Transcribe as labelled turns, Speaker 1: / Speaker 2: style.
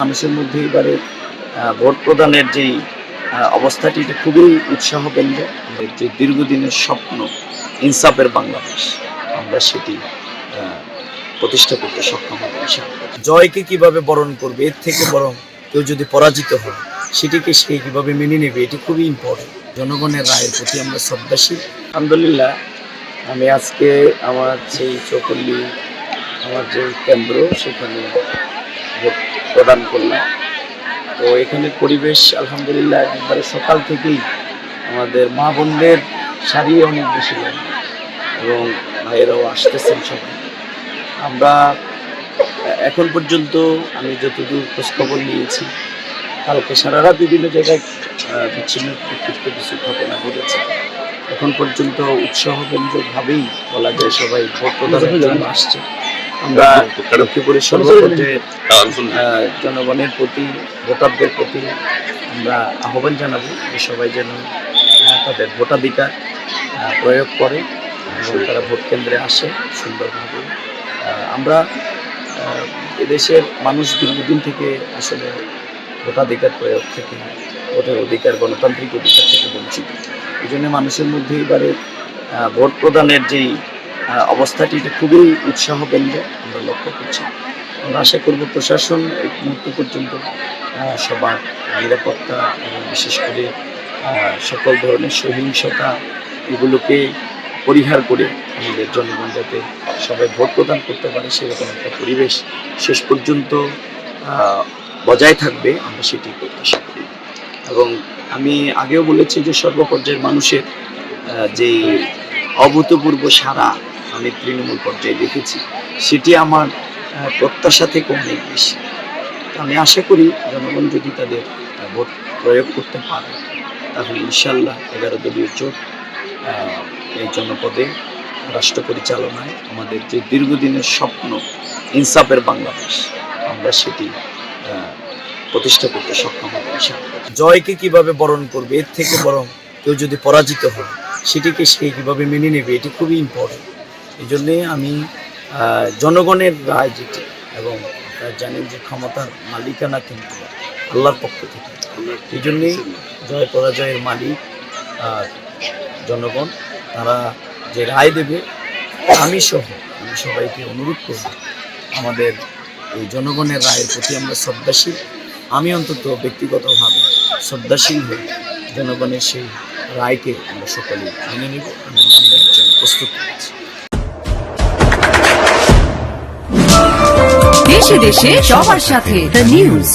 Speaker 1: মানুষের মধ্যে এবারে ভোট প্রদানের যেই অবস্থাটি এটা খুবই উৎসাহ কেন্দ্র। যে দীর্ঘদিনের স্বপ্ন ইনসাফের বাংলাদেশ, আমরা সেটি প্রতিষ্ঠা করতে সক্ষম হব ইনশাআল্লাহ। জয়কে কিভাবে বরণ করবে, এর থেকে বরং কেউ যদি পরাজিত হয় সেটিকে সে কিভাবে মেনে নেবে, এটি খুবই ইম্পর্টেন্ট। জনগণের রায়ের প্রতি আমরা শ্রদ্ধাশীল। আলহামদুলিল্লাহ, আমি আজকে আমার সেই চৌপল্লী আমার যে কেন্দ্র সেখানে ভোট প্রদান করলাম। তো এখানের পরিবেশ আলহামদুলিল্লাহ একবারে সকাল থেকেই আমাদের মা বোনদের সারি অনেক বেশি লাগে এবং ভাইয়েরাও আসতেছেন সবাই। আমরা এখন পর্যন্ত আমি যতদূর খোঁজখবর নিয়েছি, কালকে সারা রাত বিভিন্ন জায়গায় বিচ্ছিন্ন প্রকৃত কিছু ঘটনা ঘটেছে। এখন পর্যন্ত উৎসাহব্যঞ্জকভাবেই বলা যায় সবাই ভোট প্রদানের জন্য আসছে। আমরা লক্ষ্মীপুরের সর্বপর্যায়ে জনগণের প্রতি, ভোটারদের প্রতি আমরা আহ্বান জানাবো যে সবাই যেন তাদের ভোটাধিকার প্রয়োগ করে এবং তারা ভোট কেন্দ্রে আসে সুন্দরভাবে। আমরা এদেশের মানুষ দীর্ঘদিন থেকে আসলে ভোটাধিকার প্রয়োগ থেকে, ভোটের অধিকার, গণতান্ত্রিক অধিকার থেকে বঞ্চিত। এই জন্য মানুষের মধ্যে এবারে ভোট প্রদানের যেই অবস্থাটি এটা খুবই উৎসাহ কেন্দ্র আমরা লক্ষ্য করছি। আমরা আশা করব প্রশাসন এই মুহূর্ত পর্যন্ত সবার নিরাপত্তা এবং বিশেষ করে সকল ধরনের সহিংসতা এগুলোকে পরিহার করে আমাদের জনগণ যাতে সবাই ভোট প্রদান করতে পারে সেরকম একটা পরিবেশ শেষ পর্যন্ত বজায় থাকবে, আমরা সেটি প্রত্যাশা করি। এবং আমি আগেও বলেছি যে সর্বপর্যায়ের মানুষের যেই অভূতপূর্ব সাড়া আমি তৃণমূল পর্যায়ে দেখেছি, সেটি আমার প্রত্যাশা থেকে অনেক বেশি। আমি আশা করি জনগণ যদি তাদের ভোট প্রয়োগ করতে পারে তাহলে ইনশাল্লাহ 11 দলীয় জোট এই জনপদে রাষ্ট্র পরিচালনায় আমাদের যে দীর্ঘদিনের স্বপ্ন ইনসাফের বাংলাদেশ, আমরা সেটি প্রতিষ্ঠা করতে সক্ষম হব ইনশাআল্লাহ। জয়কে কিভাবে বরণ করবে, এর থেকে বরং কেউ যদি পরাজিত হয় সেটিকে সে কীভাবে মেনে নেবে, এটি খুবই ইম্পর্টেন্ট। এই জন্যে আমি জনগণের রায় যেটি, এবং আপনারা জানেন যে ক্ষমতার মালিকানা কিন্তু আল্লাহর পক্ষ থেকে, এই জন্যেই জয় পরাজয়ের মালিক জনগণ। তারা যে রায় দেবে আমি সবাইকে অনুরোধ করব আমাদের এই জনগণের রায়ের প্রতি আমরা শ্রদ্ধাশীল। আমি অন্তত ব্যক্তিগতভাবে শ্রদ্ধাশীল হয়ে জনগণের সেই রায়কে আমরা সকলে মেনে নেব, আমি মানবার জন্য প্রস্তুত করেছি।
Speaker 2: দেশে দেশে সবার সাথে দ্য নিউজ।